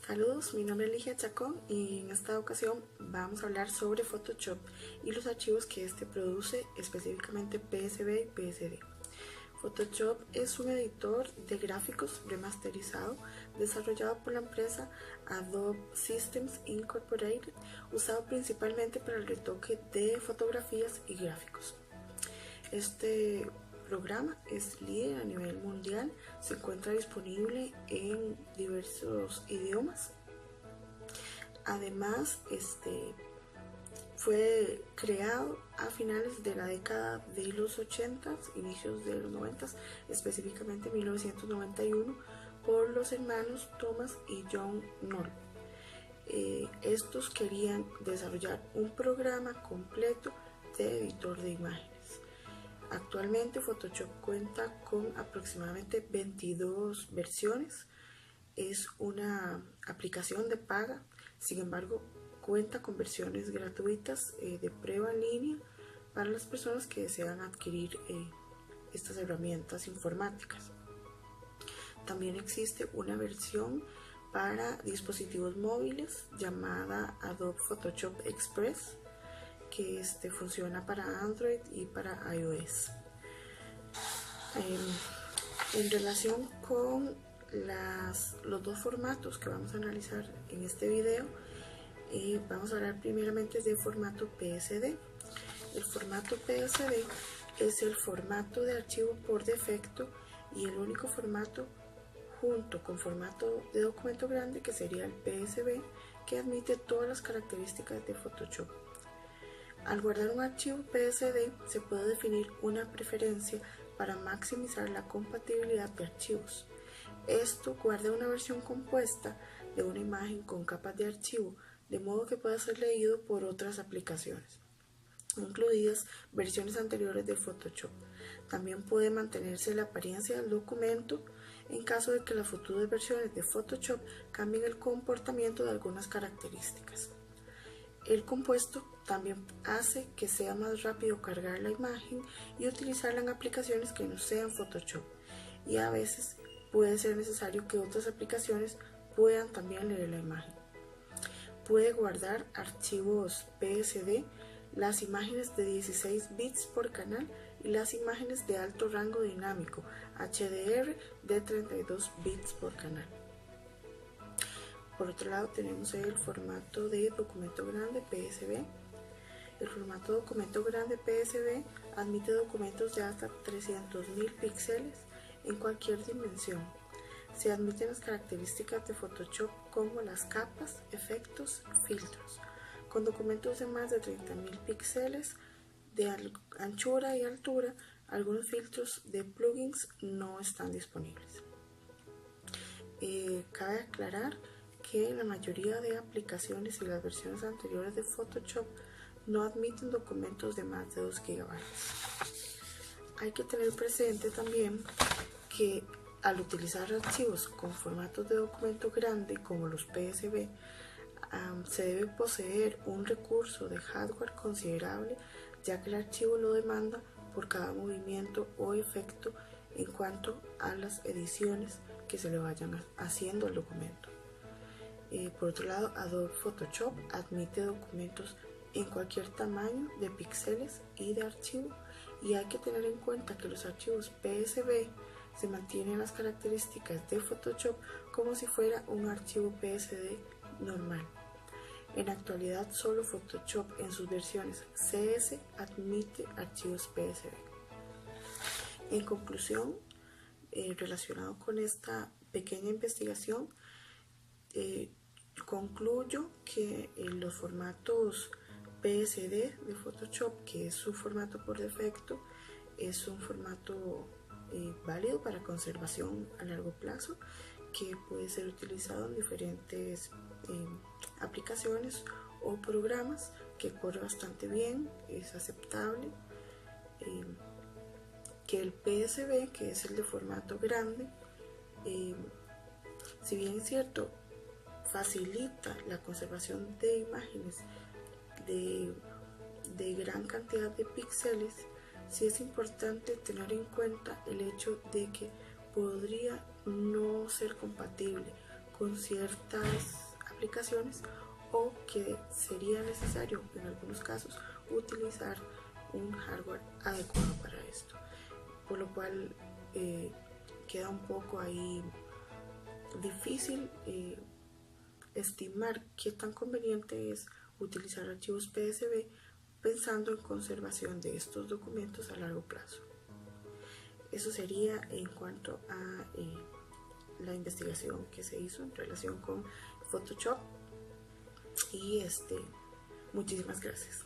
Saludos, mi nombre es Ligia Chacón y en esta ocasión vamos a hablar sobre Photoshop y los archivos que este produce, específicamente PSB y PSD. Photoshop es un editor de gráficos remasterizado desarrollado por la empresa Adobe Systems Incorporated, usado principalmente para el retoque de fotografías y gráficos. Este programa es líder a nivel mundial, se encuentra disponible en diversos idiomas. Además, fue creado a finales de la década de los 80, inicios de los 90, específicamente 1991, por los hermanos Thomas y John Knoll. Estos querían desarrollar un programa completo de editor de imágenes. Actualmente Photoshop cuenta con aproximadamente 22 versiones. Es una aplicación de paga, sin embargo cuenta con versiones gratuitas de prueba en línea para las personas que desean adquirir estas herramientas informáticas. También existe una versión para dispositivos móviles llamada Adobe Photoshop Express, que funciona para Android y para iOS. En relación con los dos formatos que vamos a analizar en este video, vamos a hablar primeramente del formato PSD. El formato PSD es el formato de archivo por defecto y el único formato junto con formato de documento grande, que sería el PSB, que admite todas las características de Photoshop. Al guardar un archivo PSD se puede definir una preferencia para maximizar la compatibilidad de archivos. Esto guarda una versión compuesta de una imagen con capas de archivo, de modo que pueda ser leído por otras aplicaciones, incluidas versiones anteriores de Photoshop. También puede mantenerse la apariencia del documento en caso de que las futuras versiones de Photoshop cambien el comportamiento de algunas características. El compuesto también hace que sea más rápido cargar la imagen y utilizarla en aplicaciones que no sean Photoshop, y a veces puede ser necesario que otras aplicaciones puedan también leer la imagen. Puede guardar archivos PSD, las imágenes de 16 bits por canal y las imágenes de alto rango dinámico HDR de 32 bits por canal. Por otro lado, tenemos el formato de documento grande PSB. El formato documento grande PSB admite documentos de hasta 300.000 píxeles en cualquier dimensión. Se admiten las características de Photoshop como las capas, efectos, filtros. Con documentos de más de 30.000 píxeles de anchura y altura, algunos filtros de plugins no están disponibles. Cabe aclarar que la mayoría de aplicaciones y las versiones anteriores de Photoshop no admiten documentos de más de 2 GB. Hay que tener presente también que al utilizar archivos con formatos de documento grande como los PSB, se debe poseer un recurso de hardware considerable, ya que el archivo lo demanda por cada movimiento o efecto en cuanto a las ediciones que se le vayan haciendo al documento. Por otro lado, Adobe Photoshop admite documentos en cualquier tamaño de píxeles y de archivo, y hay que tener en cuenta que los archivos PSB se mantienen las características de Photoshop como si fuera un archivo PSD normal. En la actualidad, solo Photoshop en sus versiones CS admite archivos PSB. En conclusión, relacionado con esta pequeña investigación, concluyo que los formatos PSD de Photoshop, que es su formato por defecto, es un formato válido para conservación a largo plazo, que puede ser utilizado en diferentes aplicaciones o programas, que corre bastante bien, es aceptable. Que el PSB, que es el de formato grande, si bien es cierto, facilita la conservación de imágenes de gran cantidad de píxeles, sí es importante tener en cuenta el hecho de que podría no ser compatible con ciertas aplicaciones o que sería necesario en algunos casos utilizar un hardware adecuado para esto, por lo cual queda un poco ahí difícil estimar qué tan conveniente es utilizar archivos PSB pensando en conservación de estos documentos a largo plazo. Eso sería en cuanto a la investigación que se hizo en relación con Photoshop y muchísimas gracias.